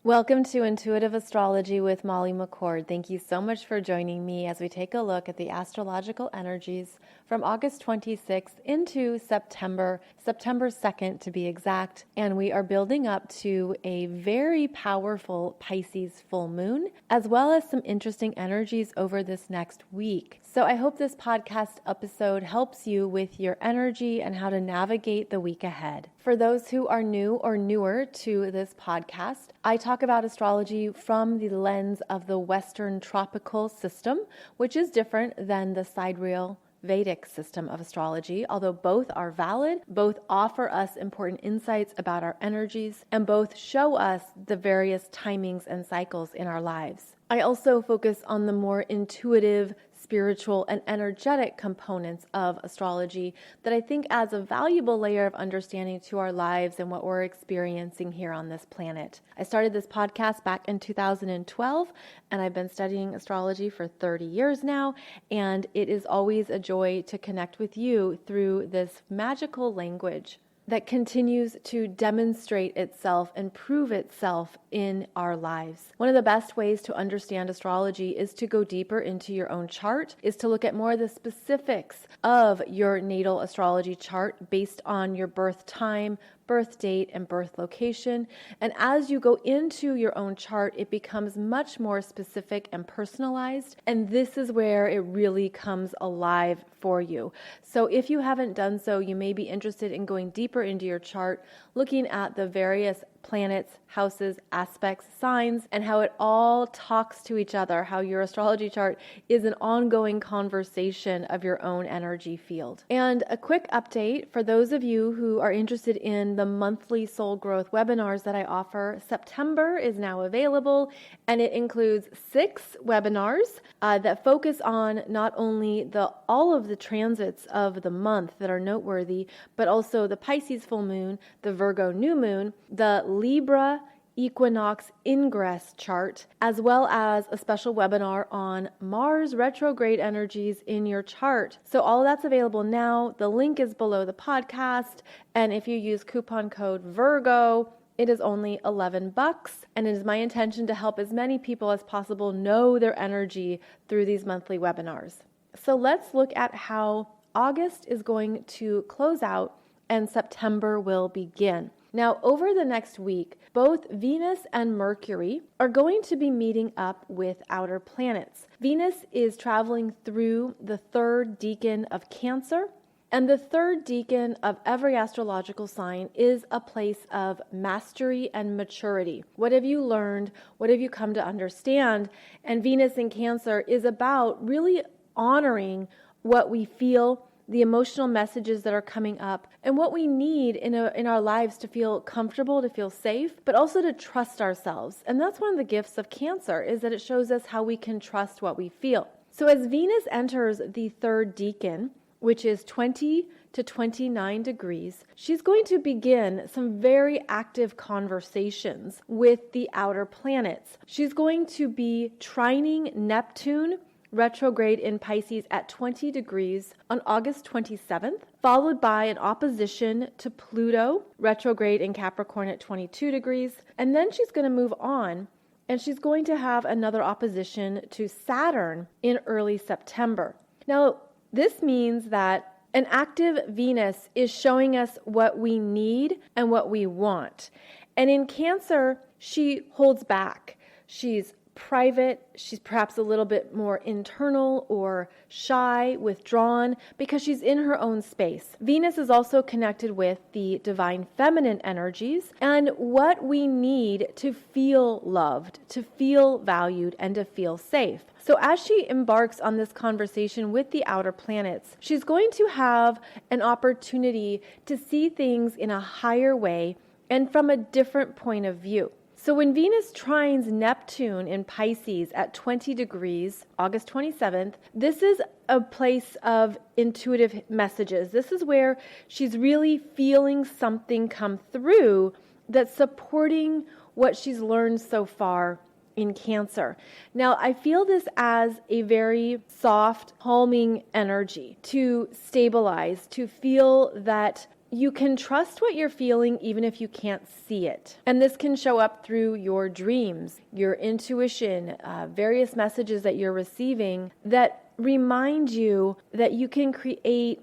Welcome to Intuitive Astrology with Molly McCord. Thank you so much for joining me as we take a look at the astrological energies from August 26th into September 2nd to be exact. And we are building up to a very powerful Pisces full moon, as well as some interesting energies over this next week. So I hope this podcast episode helps you with your energy and how to navigate the week ahead. For those who are new or newer to this podcast, I talk about astrology from the lens of the Western tropical system, which is different than the sidereal Vedic system of astrology. Although both are valid, both offer us important insights about our energies, and both show us the various timings and cycles in our lives. I also focus on the more intuitive, spiritual, and energetic components of astrology that I think adds a valuable layer of understanding to our lives and what we're experiencing here on this planet. I started this podcast back in 2012, and I've been studying astrology for 30 years now, and it is always a joy to connect with you through this magical language that continues to demonstrate itself and prove itself in our lives. One of the best ways to understand astrology is to go deeper into your own chart, is to look at more of the specifics of your natal astrology chart based on your birth time, birth date, and birth location. And as you go into your own chart, it becomes much more specific and personalized. And this is where it really comes alive for you. So if you haven't done so, you may be interested in going deeper into your chart, looking at the various planets, houses, aspects, signs, and how it all talks to each other, how your astrology chart is an ongoing conversation of your own energy field. And a quick update for those of you who are interested in the monthly soul growth webinars that I offer. September is now available, and it includes 6 webinars that focus on not only all of the transits of the month that are noteworthy, but also the Pisces full moon, the Virgo new moon, the Libra equinox ingress chart, as well as a special webinar on Mars retrograde energies in your chart. So all of that's available now. The link is below the podcast. And if you use coupon code Virgo, it is only $11. And it is my intention to help as many people as possible know their energy through these monthly webinars. So let's look at how August is going to close out and September will begin. Now, over the next week, both Venus and Mercury are going to be meeting up with outer planets. Venus is traveling through the third decan of Cancer, and the third decan of every astrological sign is a place of mastery and maturity. What have you learned? What have you come to understand? And Venus in Cancer is about really honoring what we feel, the emotional messages that are coming up, and what we need in our lives to feel comfortable, to feel safe, but also to trust ourselves. And that's one of the gifts of Cancer, is that it shows us how we can trust what we feel. So as Venus enters the third decan, which is 20 to 29 degrees, she's going to begin some very active conversations with the outer planets. She's going to be trining Neptune retrograde in Pisces at 20 degrees on August 27th, followed by an opposition to Pluto retrograde in Capricorn at 22 degrees. And then she's going to move on, and she's going to have another opposition to Saturn in early September. Now, this means that an active Venus is showing us what we need and what we want. And in Cancer, she holds back. She's private, she's perhaps a little bit more internal or shy, withdrawn, because she's in her own space. Venus is also connected with the divine feminine energies and what we need to feel loved, to feel valued, and to feel safe. So as she embarks on this conversation with the outer planets, she's going to have an opportunity to see things in a higher way and from a different point of view. So when Venus trines Neptune in Pisces at 20 degrees, August 27th, this is a place of intuitive messages. This is where she's really feeling something come through that's supporting what she's learned so far in Cancer. Now, I feel this as a very soft, calming energy to stabilize, to feel that you can trust what you're feeling even if you can't see it. And this can show up through your dreams, your intuition, various messages that you're receiving that remind you that you can create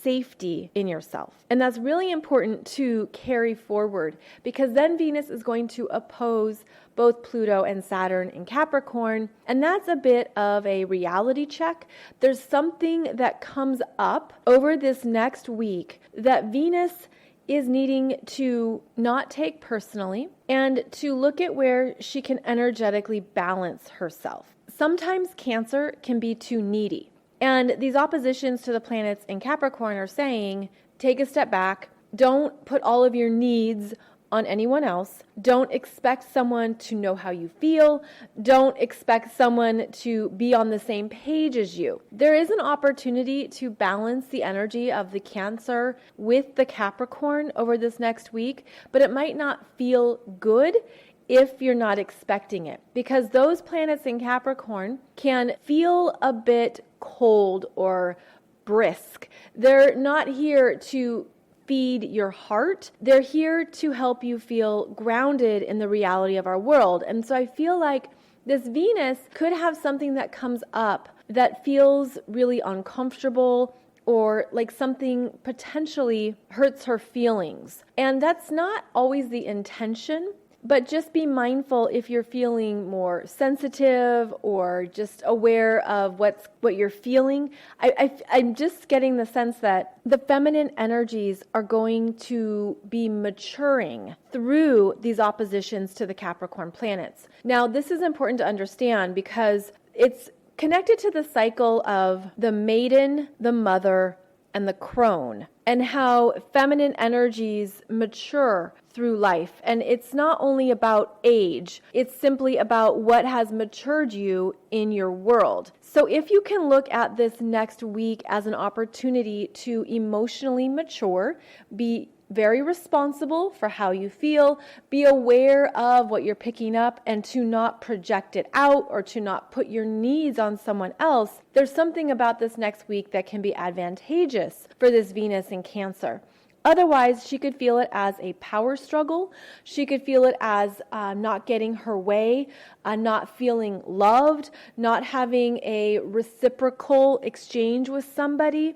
safety in yourself. And that's really important to carry forward, because then Venus is going to oppose both Pluto and Saturn in Capricorn. And that's a bit of a reality check. There's something that comes up over this next week that Venus is needing to not take personally and to look at where she can energetically balance herself. Sometimes Cancer can be too needy. And these oppositions to the planets in Capricorn are saying, take a step back. Don't put all of your needs on anyone else. Don't expect someone to know how you feel. Don't expect someone to be on the same page as you. There is an opportunity to balance the energy of the Cancer with the Capricorn over this next week, but it might not feel good if you're not expecting it, because those planets in Capricorn can feel a bit cold or brisk. They're not here to feed your heart. They're here to help you feel grounded in the reality of our world. And so I feel like this Venus could have something that comes up that feels really uncomfortable, or like something potentially hurts her feelings. And that's not always the intention. But just be mindful if you're feeling more sensitive or just aware of what you're feeling. I'm just getting the sense that the feminine energies are going to be maturing through these oppositions to the Capricorn planets. Now, this is important to understand because it's connected to the cycle of the maiden, the mother, and the crone, and how feminine energies mature through life. And it's not only about age, it's simply about what has matured you in your world. So if you can look at this next week as an opportunity to emotionally mature, be very responsible for how you feel, be aware of what you're picking up, and to not project it out or to not put your needs on someone else, there's something about this next week that can be advantageous for this Venus in Cancer. Otherwise, she could feel it as a power struggle. She could feel it as not getting her way, not feeling loved, not having a reciprocal exchange with somebody.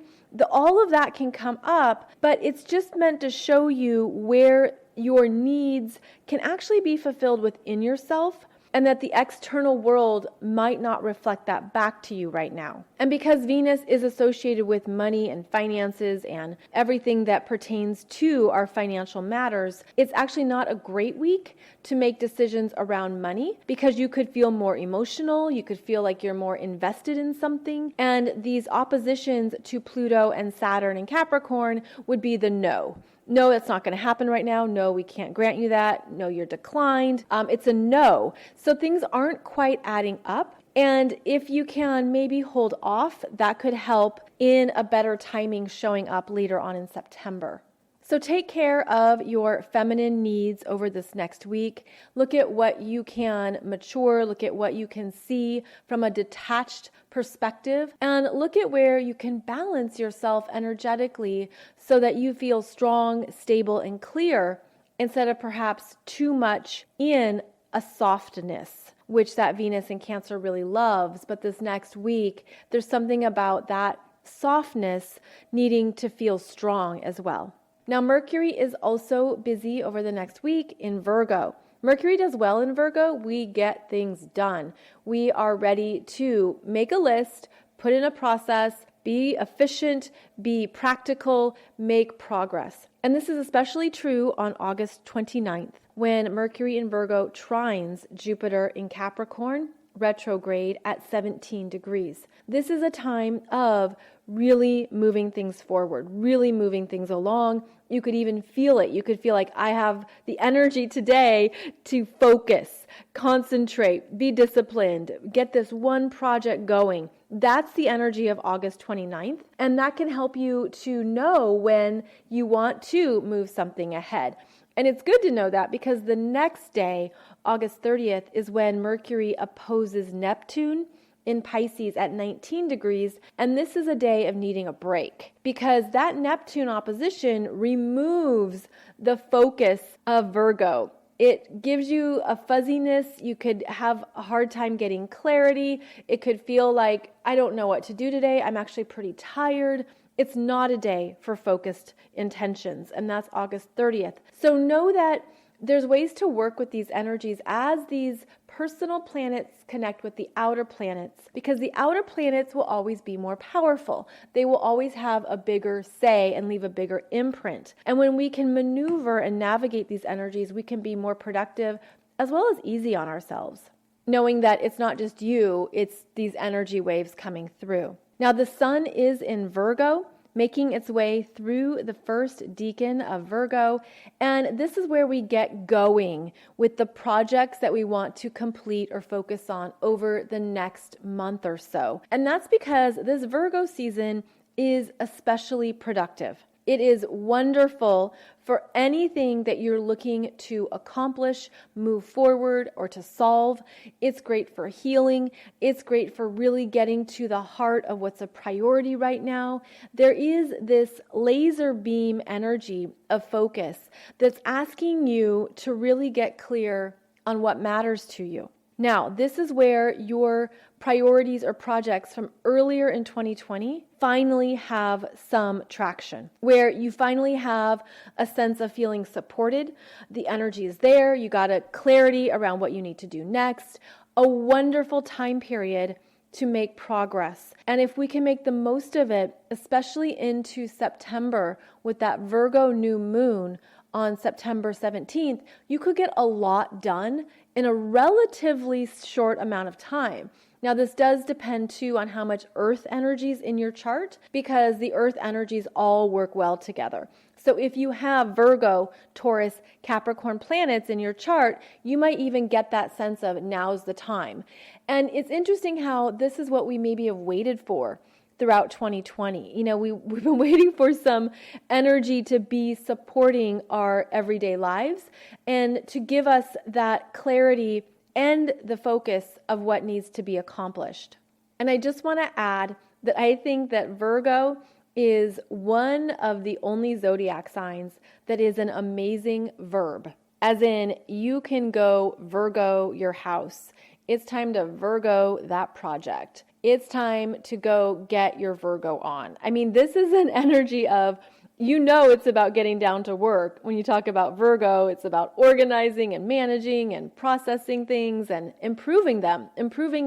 All of that can come up, but it's just meant to show you where your needs can actually be fulfilled within yourself, and that the external world might not reflect that back to you right now. And because Venus is associated with money and finances and everything that pertains to our financial matters, it's actually not a great week to make decisions around money, because you could feel more emotional, you could feel like you're more invested in something, and these oppositions to Pluto and Saturn and Capricorn would be the no. No, that's not going to happen right now. No, we can't grant you that. No, you're declined. It's a no. So things aren't quite adding up. And if you can maybe hold off, that could help in a better timing showing up later on in September. So take care of your feminine needs over this next week. Look at what you can mature, look at what you can see from a detached perspective, and look at where you can balance yourself energetically so that you feel strong, stable, and clear, instead of perhaps too much in a softness, which that Venus in Cancer really loves. But this next week, there's something about that softness needing to feel strong as well. Now, Mercury is also busy over the next week in Virgo. Mercury does well in Virgo. We get things done. We are ready to make a list, put in a process, be efficient, be practical, make progress. And this is especially true on August 29th, when Mercury in Virgo trines Jupiter in Capricorn, retrograde at 17 degrees. This is a time of really moving things forward, really moving things along. You could even feel it. You could feel like, I have the energy today to focus, concentrate, be disciplined, get this one project going. That's the energy of August 29th. And that can help you to know when you want to move something ahead. And it's good to know that, because the next day, August 30th, is when Mercury opposes Neptune in Pisces at 19 degrees, and this is a day of needing a break because that Neptune opposition removes the focus of Virgo. It gives you a fuzziness. You could have a hard time getting clarity. It could feel like, I don't know what to do today. I'm actually pretty tired. It's not a day for focused intentions, and that's August 30th. So know that there's ways to work with these energies as these personal planets connect with the outer planets, because the outer planets will always be more powerful. They will always have a bigger say and leave a bigger imprint. And when we can maneuver and navigate these energies, we can be more productive as well as easy on ourselves, knowing that it's not just you, it's these energy waves coming through. Now, the sun is in Virgo, making its way through the first decan of Virgo. And this is where we get going with the projects that we want to complete or focus on over the next month or so. And that's because this Virgo season is especially productive. It is wonderful for anything that you're looking to accomplish, move forward, or to solve. It's great for healing. It's great for really getting to the heart of what's a priority right now. There is this laser beam energy of focus that's asking you to really get clear on what matters to you. Now, this is where your priorities or projects from earlier in 2020 finally have some traction, where you finally have a sense of feeling supported. The energy is there. You got a clarity around what you need to do next. A wonderful time period to make progress. And if we can make the most of it, especially into September with that Virgo new moon on September 17th, you could get a lot done in a relatively short amount of time. Now, this does depend too on how much earth energies in your chart, because the earth energies all work well together. So if you have Virgo, Taurus, Capricorn planets in your chart, you might even get that sense of now's the time. And it's interesting how this is what we maybe have waited for throughout 2020. You know, we've been waiting for some energy to be supporting our everyday lives and to give us that clarity and the focus of what needs to be accomplished. And I just want to add that I think that Virgo is one of the only zodiac signs that is an amazing verb. As in, you can go Virgo your house. It's time to Virgo that project. It's time to go get your Virgo on. I mean, this is an energy of, you know, it's about getting down to work. When you talk about Virgo, it's about organizing and managing and processing things and improving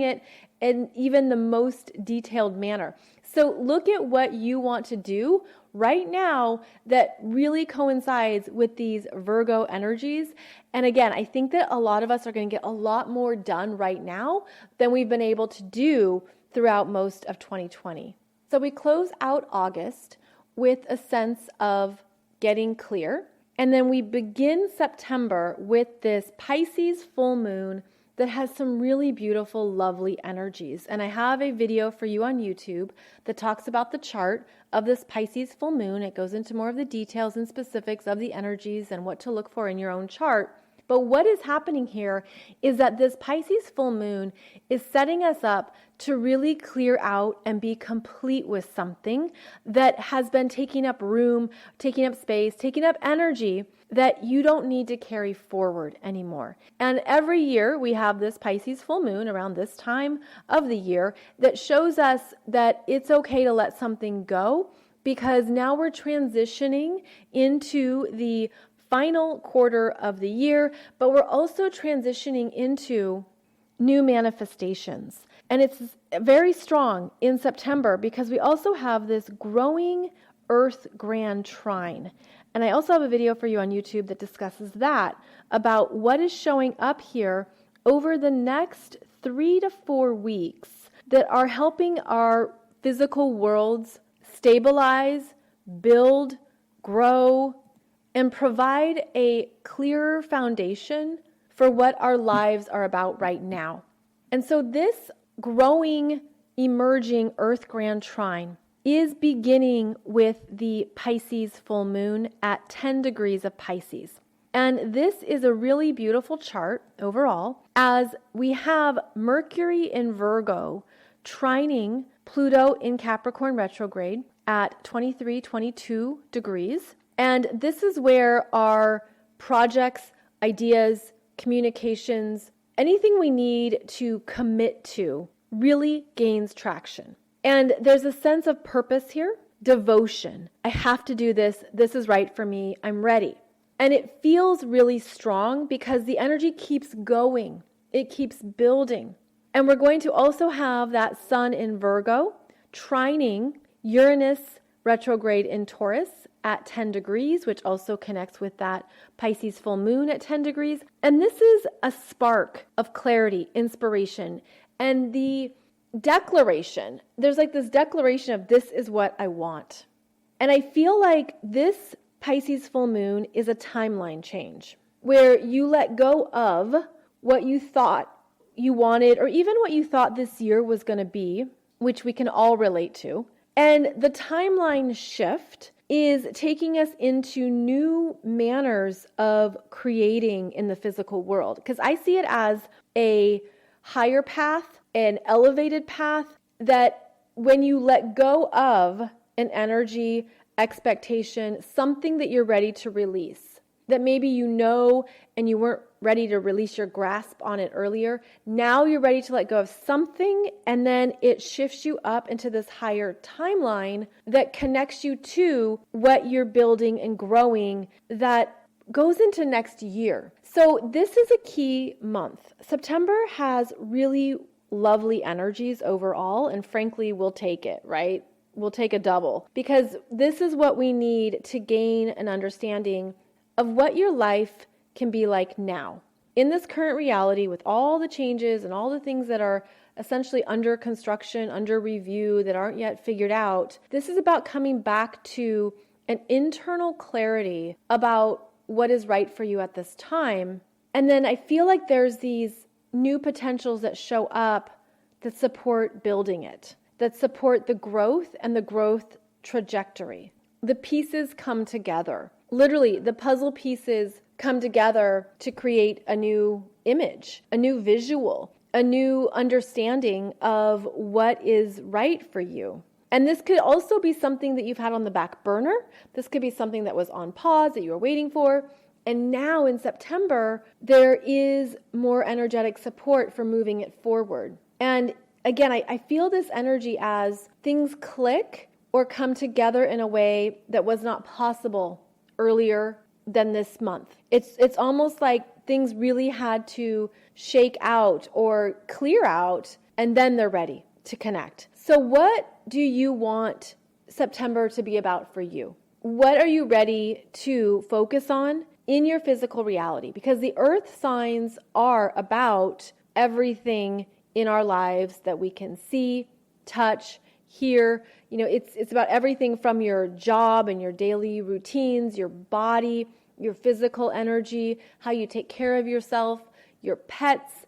it in even the most detailed manner. So look at what you want to do right now that really coincides with these Virgo energies. And again, I think that a lot of us are going to get a lot more done right now than we've been able to do throughout most of 2020. So we close out August with a sense of getting clear. And then we begin September with this Pisces full moon that has some really beautiful, lovely energies. And I have a video for you on YouTube that talks about the chart of this Pisces full moon. It goes into more of the details and specifics of the energies and what to look for in your own chart. But what is happening here is that this Pisces full moon is setting us up to really clear out and be complete with something that has been taking up room, taking up space, taking up energy that you don't need to carry forward anymore. And every year we have this Pisces full moon around this time of the year that shows us that it's okay to let something go, because now we're transitioning into the final quarter of the year, but we're also transitioning into new manifestations. And it's very strong in September because we also have this growing Earth grand trine. And I also have a video for you on YouTube that discusses that, about what is showing up here over the next 3 to 4 weeks that are helping our physical worlds stabilize, build, grow, and provide a clearer foundation for what our lives are about right now. And so this growing, emerging Earth Grand Trine is beginning with the Pisces full moon at 10 degrees of Pisces. And this is a really beautiful chart overall, as we have Mercury in Virgo trining Pluto in Capricorn retrograde at 23-22 degrees. And this is where our projects, ideas, communications, anything we need to commit to really gains traction. And there's a sense of purpose here, devotion. I have to do this. This is right for me. I'm ready. And it feels really strong because the energy keeps going. It keeps building. And we're going to also have that sun in Virgo trining Uranus retrograde in Taurus at 10 degrees, which also connects with that Pisces full moon at 10 degrees. And this is a spark of clarity, inspiration, and the declaration. There's like this declaration of this is what I want. And I feel like this Pisces full moon is a timeline change where you let go of what you thought you wanted, or even what you thought this year was going to be, which we can all relate to. And the timeline shift is taking us into new manners of creating in the physical world. Because I see it as a higher path, an elevated path, that when you let go of an energy, expectation, something that you're ready to release, that maybe you know and you weren't ready to release your grasp on it earlier. Now you're ready to let go of something, and then it shifts you up into this higher timeline that connects you to what you're building and growing that goes into next year. So this is a key month. September has really lovely energies overall, and frankly, we'll take it, right? We'll take a double, because this is what we need to gain an understanding of what your life can be like now. In this current reality, with all the changes and all the things that are essentially under construction, under review, that aren't yet figured out, this is about coming back to an internal clarity about what is right for you at this time. And then I feel like there's these new potentials that show up that support building it, that support the growth and the growth trajectory. The pieces come together. Literally, the puzzle pieces come together to create a new image, a new visual, a new understanding of what is right for you. And this could also be something that you've had on the back burner. This could be something that was on pause that you were waiting for. And now in September, there is more energetic support for moving it forward. And again, I feel this energy as things click or come together in a way that was not possible earlier than this month. It's almost like things really had to shake out or clear out, and then they're ready to connect. So what do you want September to be about for you? What are you ready to focus on in your physical reality? Because the earth signs are about everything in our lives that we can see, touch, hear. You know, it's about everything from your job and your daily routines, your body, your physical energy, how you take care of yourself, your pets,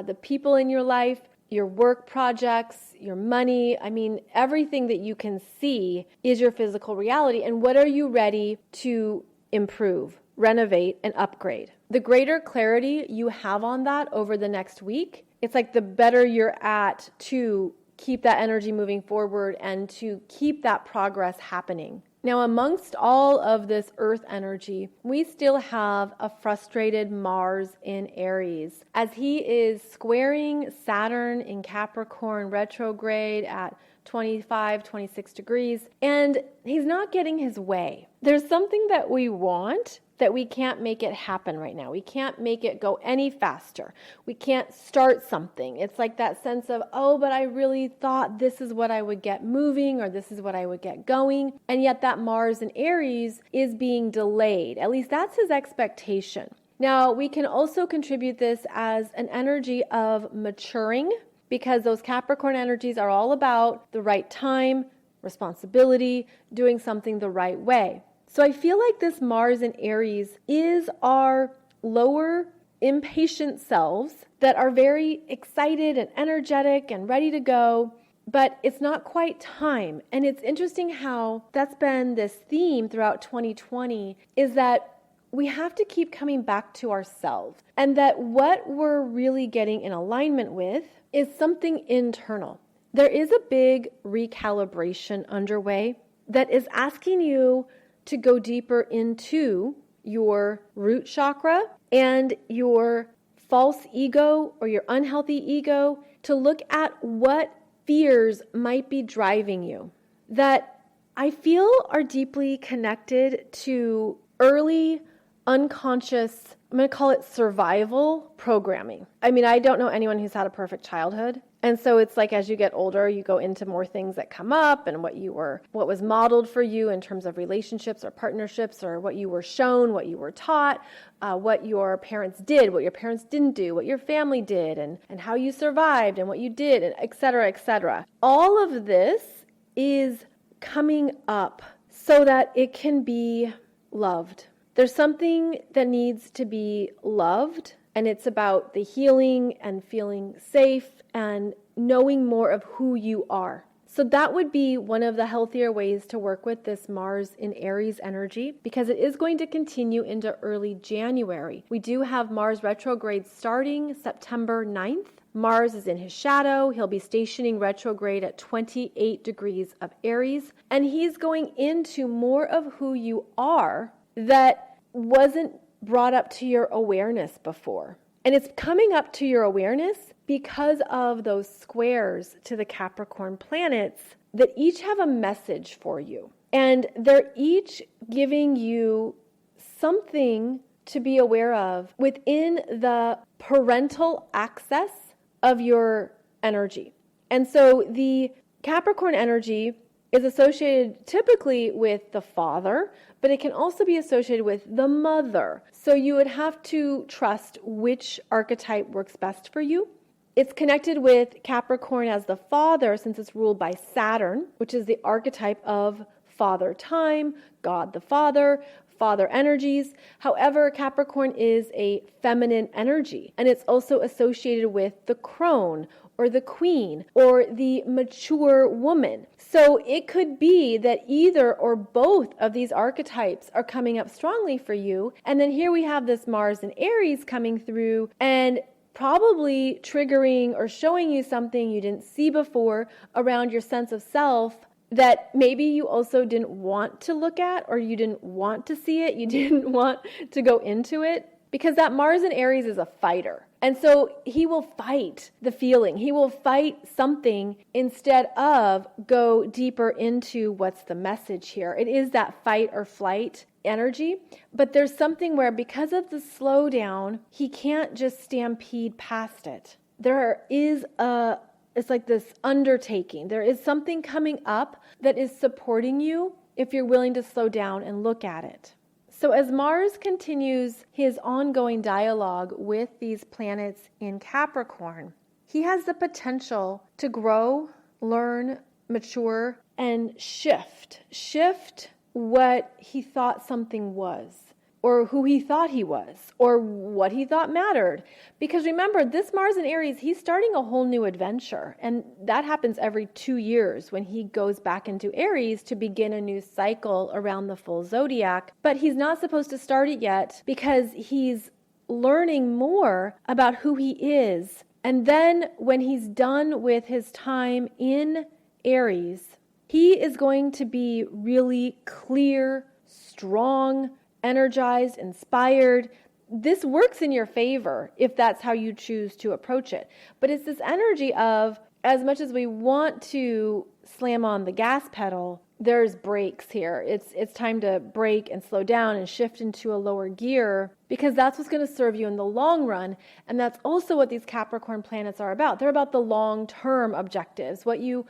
the people in your life, your work projects, your money. I mean, everything that you can see is your physical reality. And what are you ready to improve, renovate, and upgrade? The greater clarity you have on that over the next week, it's like the better you're at to keep that energy moving forward and to keep that progress happening. Now, amongst all of this earth energy, we still have a frustrated Mars in Aries, as he is squaring Saturn in Capricorn retrograde at 25, 26 degrees, and he's not getting his way. There's something that we want that we can't make it happen right now. We can't make it go any faster. We can't start something. It's like that sense of, oh, but I really thought this is what I would get moving, or this is what I would get going. And yet that Mars in Aries is being delayed. At least that's his expectation. Now, we can also contribute this as an energy of maturing, because those Capricorn energies are all about the right time, responsibility, doing something the right way. So I feel like this Mars in Aries is our lower, impatient selves that are very excited and energetic and ready to go, but it's not quite time. And it's interesting how that's been this theme throughout 2020, is that we have to keep coming back to ourselves, and that what we're really getting in alignment with is something internal. there is a big recalibration underway that is asking you to go deeper into your root chakra and your false ego or your unhealthy ego, to look at what fears might be driving you that I feel are deeply connected to early unconscious, I'm going to call it survival programming. I mean, I don't know anyone who's had a perfect childhood. And so it's like as you get older, you go into more things that come up and what was modeled for you in terms of relationships or partnerships, or what you were shown, what you were taught, what your parents did, what your parents didn't do, what your family did, and how you survived and what you did, and et cetera, et cetera. All of this is coming up so that it can be loved. There's something that needs to be loved, and it's about the healing and feeling safe and knowing more of who you are. So that would be one of the healthier ways to work with this Mars in Aries energy, because it is going to continue into early January. We do have Mars retrograde starting September 9th. Mars is in his shadow. He'll be stationing retrograde at 28 degrees of Aries, and he's going into more of who you are that wasn't brought up to your awareness before. And it's coming up to your awareness because of those squares to the Capricorn planets that each have a message for you. And they're each giving you something to be aware of within the parental access of your energy. And so the Capricorn energy is associated typically with the father, but it can also be associated with the mother. So you would have to trust which archetype works best for you. It's connected with Capricorn as the father since it's ruled by Saturn, which is the archetype of father time, God the Father, father energies. However, Capricorn is a feminine energy, and it's also associated with the crone or the queen or the mature woman. So it could be that either or both of these archetypes are coming up strongly for you. And then here we have this Mars in Aries coming through and probably triggering or showing you something you didn't see before around your sense of self that maybe you also didn't want to look at, or you didn't want to see it, you didn't want to go into it. Because that Mars in Aries is a fighter. And so he will fight the feeling. He will fight something instead of go deeper into what's the message here. It is that fight or flight energy. But there's something where because of the slowdown, he can't just stampede past it. It's like this undertaking. There is something coming up that is supporting you if you're willing to slow down and look at it. So as Mars continues his ongoing dialogue with these planets in Capricorn, he has the potential to grow, learn, mature, and shift what he thought something was, or who he thought he was, or what he thought mattered. Because remember, this Mars in Aries, he's starting a whole new adventure. And that happens every 2 years when he goes back into Aries to begin a new cycle around the full zodiac. But he's not supposed to start it yet because he's learning more about who he is. And then when he's done with his time in Aries, he is going to be really clear, strong, energized, inspired. This works in your favor if that's how you choose to approach it. But it's this energy of, as much as we want to slam on the gas pedal, there's brakes here. It's time to brake and slow down and shift into a lower gear, because that's what's going to serve you in the long run. And that's also what these Capricorn planets are about. They're about the long-term objectives, what you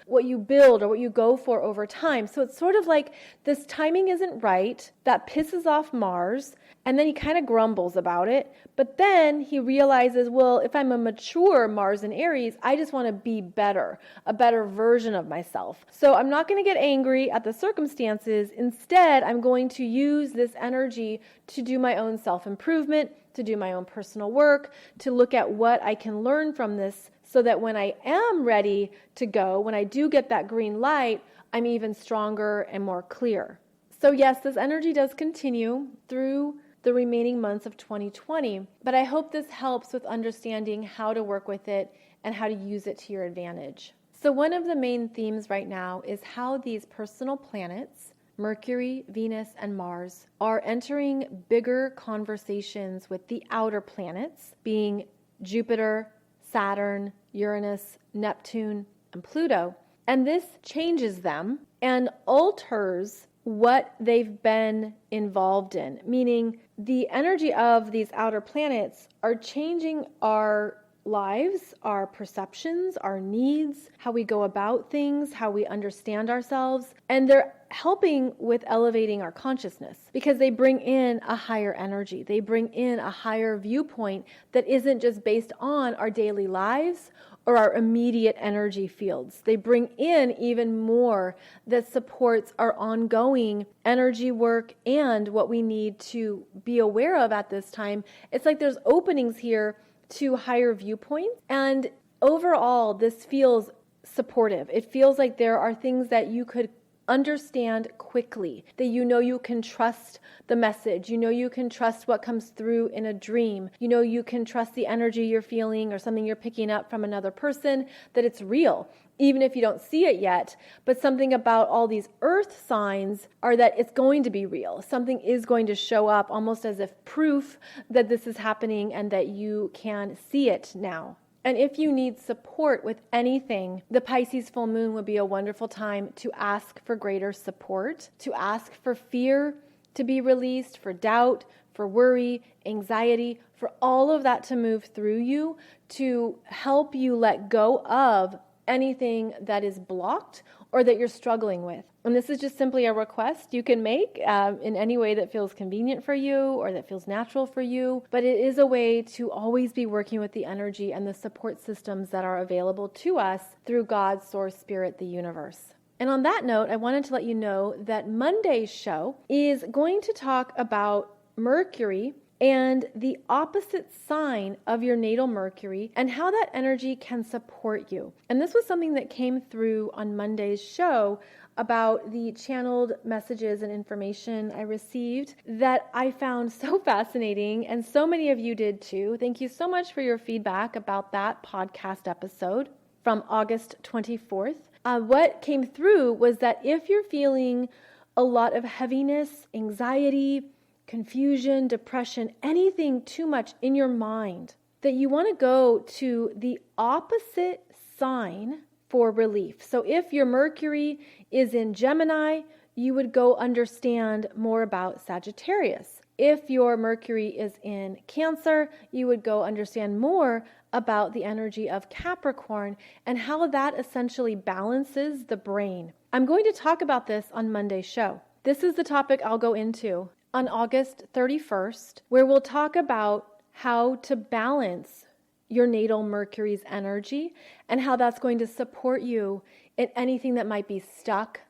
build or what you go for over time. So it's sort of like this timing isn't right. That pisses off Mars, and then he kind of grumbles about it. But then he realizes, well, if I'm a mature Mars in Aries, I just want to be better, a better version of myself. So I'm not going to get angry at the circumstances. Instead, I'm going to use this energy to do my own self-improvement, to do my own personal work, to look at what I can learn from this so that when I am ready to go, when I do get that green light, I'm even stronger and more clear. So yes, this energy does continue through the remaining months of 2020, but I hope this helps with understanding how to work with it and how to use it to your advantage. So one of the main themes right now is how these personal planets, Mercury, Venus, and Mars, are entering bigger conversations with the outer planets, being Jupiter, Saturn, Uranus, Neptune, and Pluto. And this changes them and alters what they've been involved in, meaning the energy of these outer planets are changing our lives, our perceptions, our needs, how we go about things, how we understand ourselves, and they're helping with elevating our consciousness because they bring in a higher energy. They bring in a higher viewpoint that isn't just based on our daily lives or our immediate energy fields. They bring in even more that supports our ongoing energy work and what we need to be aware of at this time. It's like there's openings here to higher viewpoints, and overall this feels supportive. It feels like there are things that you could understand quickly, that you can trust the message, you can trust what comes through in a dream, you can trust the energy you're feeling or something you're picking up from another person, that it's real, even if you don't see it yet. But something about all these earth signs are that it's going to be real. Something is going to show up almost as if proof that this is happening and that you can see it now. And if you need support with anything, the Pisces full moon would be a wonderful time to ask for greater support, to ask for fear to be released, for doubt, for worry, anxiety, for all of that to move through you, to help you let go of anything that is blocked or that you're struggling with. And this is just simply a request you can make in any way that feels convenient for you or that feels natural for you. But it is a way to always be working with the energy and the support systems that are available to us through God, Source, Spirit, the universe. And on that note, I wanted to let you know that Monday's show is going to talk about Mercury and the opposite sign of your natal Mercury and how that energy can support you. And this was something that came through on Monday's show about the channeled messages and information I received that I found so fascinating, and so many of you did too. Thank you so much for your feedback about that podcast episode from August 24th. What came through was that if you're feeling a lot of heaviness, anxiety, confusion, depression, anything too much in your mind, that you want to go to the opposite sign for relief. So if your Mercury is in Gemini, you would go understand more about Sagittarius. If your Mercury is in Cancer, you would go understand more about the energy of Capricorn and how that essentially balances the brain. I'm going to talk about this on Monday's show. This is the topic I'll go into on August 31st, where we'll talk about how to balance your natal Mercury's energy and how that's going to support you in anything that might be stuck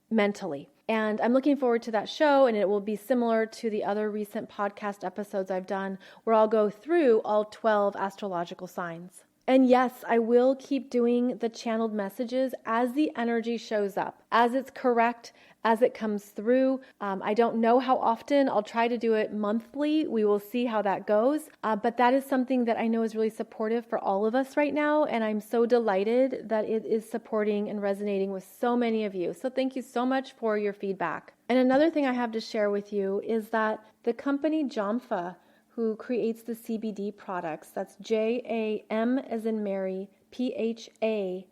mentally. And I'm looking forward to that show, and it will be similar to the other recent podcast episodes I've done where I'll go through all 12 astrological signs. And yes, I will keep doing the channeled messages as the energy shows up, as it's correct, as it comes through. I don't know how often. I'll try to do it monthly. We will see how that goes. But that is something that I know is really supportive for all of us right now. And I'm so delighted that it is supporting and resonating with so many of you. So thank you so much for your feedback. And another thing I have to share with you is that the company Jamfa, who creates the CBD products, that's JAM as in Mary, PHA.com,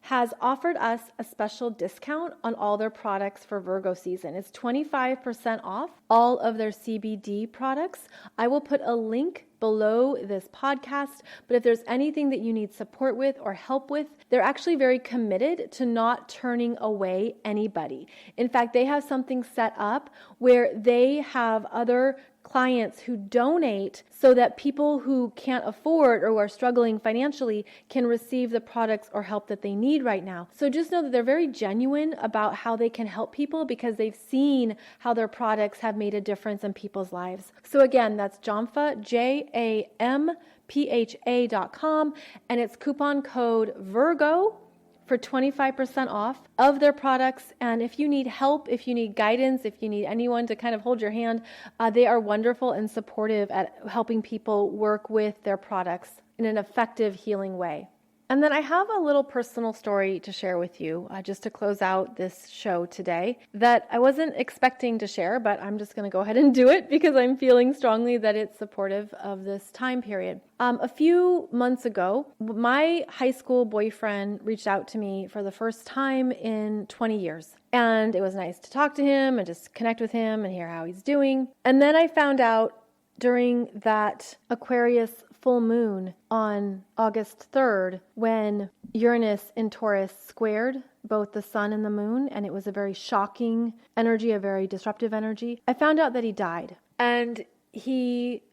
has offered us a special discount on all their products for Virgo season. It's 25% off all of their CBD products. I will put a link below this podcast, but if there's anything that you need support with or help with, they're actually very committed to not turning away anybody. In fact, they have something set up where they have other clients who donate so that people who can't afford or are struggling financially can receive the products or help that they need right now. So just know that they're very genuine about how they can help people because they've seen how their products have made a difference in people's lives. So again, that's Jamfa, JAMPHA.com, and it's coupon code Virgo for 25% off of their products. And if you need help, if you need guidance, if you need anyone to kind of hold your hand, they are wonderful and supportive at helping people work with their products in an effective healing way. And then I have a little personal story to share with you, just to close out this show today, that I wasn't expecting to share, but I'm just going to go ahead and do it because I'm feeling strongly that it's supportive of this time period. A few months ago, my high school boyfriend reached out to me for the first time in 20 years. And it was nice to talk to him and just connect with him and hear how he's doing. And then I found out during that Aquarius full moon on August 3rd, when Uranus in Taurus squared both the sun and the moon, and it was a very shocking energy, a very disruptive energy, I found out that he died. And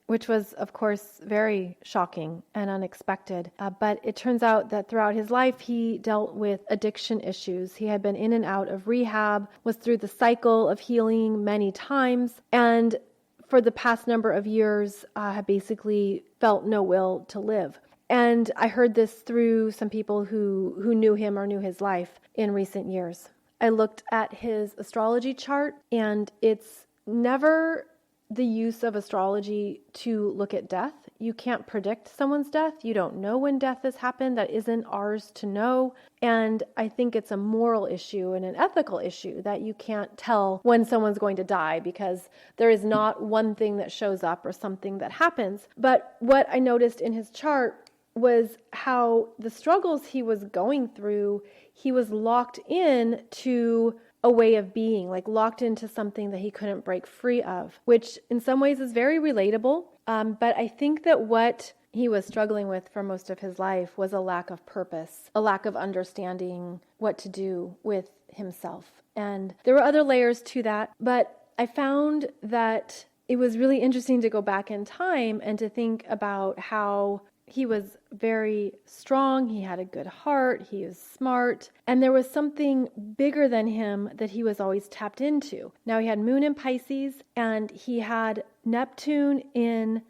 which was, of course, very shocking and unexpected. But it turns out that throughout his life, he dealt with addiction issues. He had been in and out of rehab, was through the cycle of healing many times, and for the past number of years, have basically felt no will to live. And I heard this through some people who knew him or knew his life in recent years. I looked at his astrology chart, and it's never the use of astrology to look at death. You can't predict someone's death. You don't know when death has happened. That isn't ours to know. And I think it's a moral issue and an ethical issue that you can't tell when someone's going to die because there is not one thing that shows up or something that happens. But what I noticed in his chart was how the struggles he was going through, he was locked in to a way of being, like locked into something that he couldn't break free of, which in some ways is very relatable. But I think that what he was struggling with for most of his life was a lack of purpose, a lack of understanding what to do with himself. And there were other layers to that, but I found that it was really interesting to go back in time and to think about how he was very strong, he had a good heart, he was smart, and there was something bigger than him that he was always tapped into. Now he had Moon in Pisces, and he had Neptune in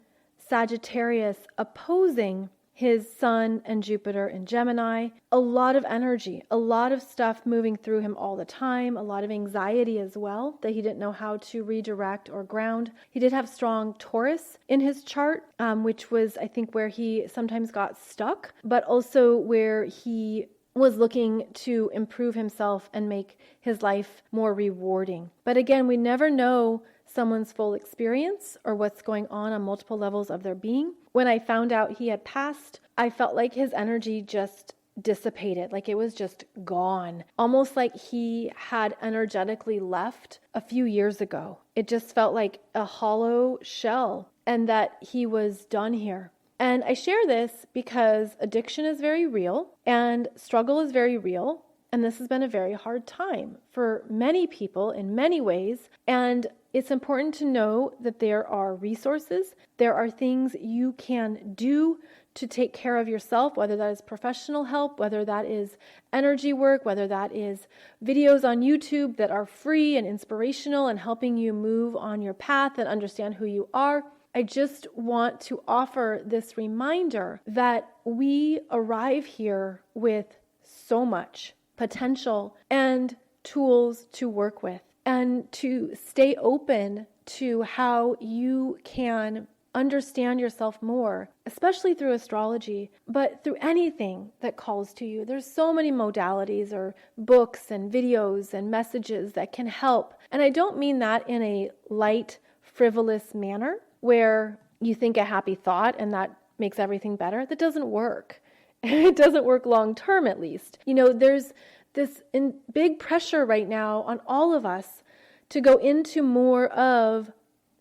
Sagittarius opposing his Sun and Jupiter in Gemini. A lot of energy, a lot of stuff moving through him all the time, a lot of anxiety as well that he didn't know how to redirect or ground. He did have strong Taurus in his chart, which was, I think, where he sometimes got stuck, but also where he was looking to improve himself and make his life more rewarding. But again, we never know someone's full experience or what's going on multiple levels of their being. When I found out he had passed, I felt like his energy just dissipated, like it was just gone, almost like he had energetically left a few years ago. It just felt like a hollow shell and that he was done here. And I share this because addiction is very real and struggle is very real. And this has been a very hard time for many people in many ways. And it's important to know that there are resources. There are things you can do to take care of yourself, whether that is professional help, whether that is energy work, whether that is videos on YouTube that are free and inspirational and helping you move on your path and understand who you are. I just want to offer this reminder that we arrive here with so much potential and tools to work with, and to stay open to how you can understand yourself more, especially through astrology, but through anything that calls to you. There's so many modalities or books and videos and messages that can help. And I don't mean that in a light, frivolous manner where you think a happy thought and that makes everything better. That doesn't work. It doesn't work long term, at least. There's this big pressure right now on all of us to go into more of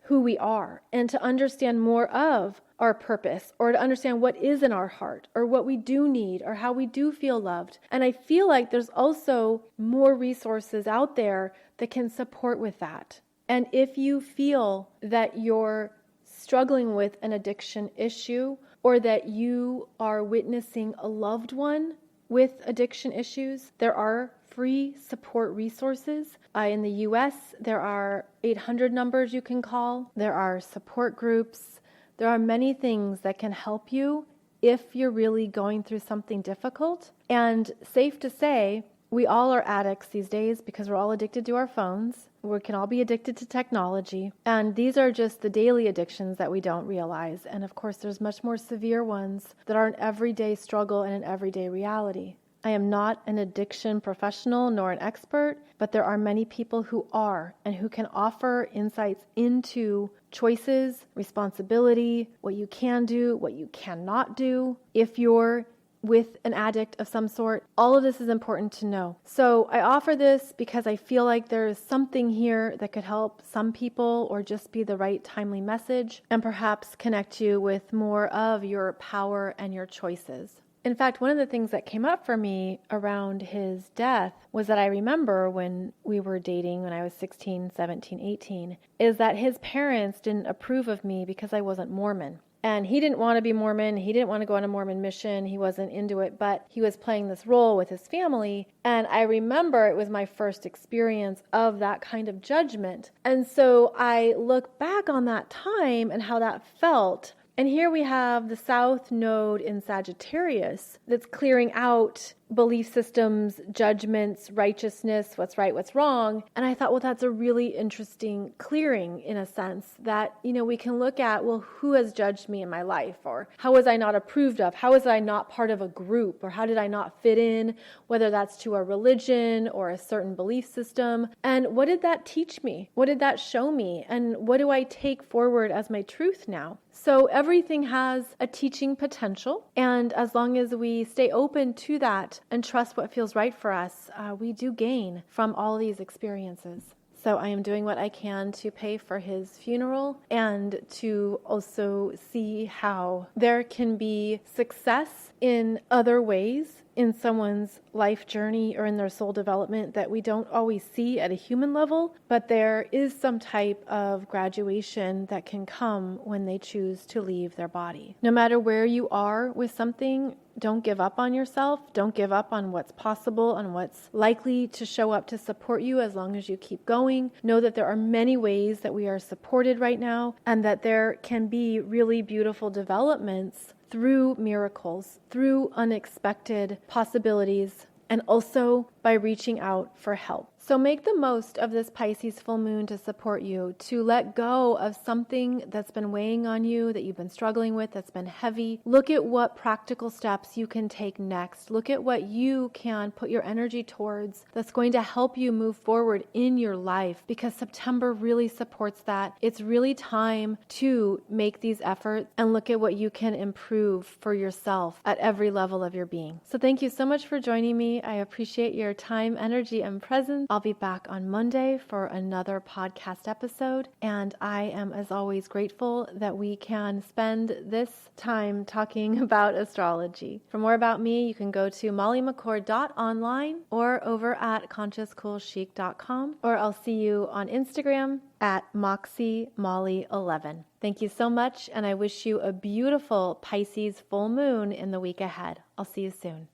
who we are and to understand more of our purpose, or to understand what is in our heart or what we do need or how we do feel loved. And I feel like there's also more resources out there that can support with that. And if you feel that you're struggling with an addiction issue, or that you are witnessing a loved one with addiction issues, there are free support resources. In the US, there are 800 numbers you can call. There are support groups. There are many things that can help you if you're really going through something difficult. And safe to say, we all are addicts these days because we're all addicted to our phones. We can all be addicted to technology. And these are just the daily addictions that we don't realize. And of course, there's much more severe ones that are an everyday struggle and an everyday reality. I am not an addiction professional nor an expert, but there are many people who are and who can offer insights into choices, responsibility, what you can do, what you cannot do if you're with an addict of some sort. All of this is important to know. So I offer this because I feel like there is something here that could help some people or just be the right timely message and perhaps connect you with more of your power and your choices. In fact, one of the things that came up for me around his death was that I remember when we were dating when I was 16, 17, 18, is that his parents didn't approve of me because I wasn't Mormon. And he didn't want to be Mormon. He didn't want to go on a Mormon mission. He wasn't into it, but he was playing this role with his family. And I remember it was my first experience of that kind of judgment. And so I look back on that time and how that felt. And here we have the South Node in Sagittarius that's clearing out belief systems, judgments, righteousness, what's right, what's wrong. And I thought, well, that's a really interesting clearing in a sense that, we can look at, well, who has judged me in my life? Or how was I not approved of? How was I not part of a group? Or how did I not fit in, whether that's to a religion or a certain belief system? And what did that teach me? What did that show me? And what do I take forward as my truth now? So everything has a teaching potential. And as long as we stay open to that and trust what feels right for us, we do gain from all these experiences. So I am doing what I can to pay for his funeral and to also see how there can be success in other ways in someone's life journey or in their soul development that we don't always see at a human level, but there is some type of graduation that can come when they choose to leave their body. No matter where you are with something, don't give up on yourself. Don't give up on what's possible and what's likely to show up to support you as long as you keep going. Know that there are many ways that we are supported right now and that there can be really beautiful developments through miracles, through unexpected possibilities, and also by reaching out for help. So make the most of this Pisces full moon to support you, to let go of something that's been weighing on you, that you've been struggling with, that's been heavy. Look at what practical steps you can take next. Look at what you can put your energy towards that's going to help you move forward in your life, because September really supports that. It's really time to make these efforts and look at what you can improve for yourself at every level of your being. So thank you so much for joining me. I appreciate your time, energy, and presence. I'll be back on Monday for another podcast episode, and I am, as always, grateful that we can spend this time talking about astrology. For more about me, you can go to mollymccord.online or over at consciouscoolchic.com, or I'll see you on Instagram at MoxieMolly11. Thank you so much, and I wish you a beautiful Pisces full moon in the week ahead. I'll see you soon.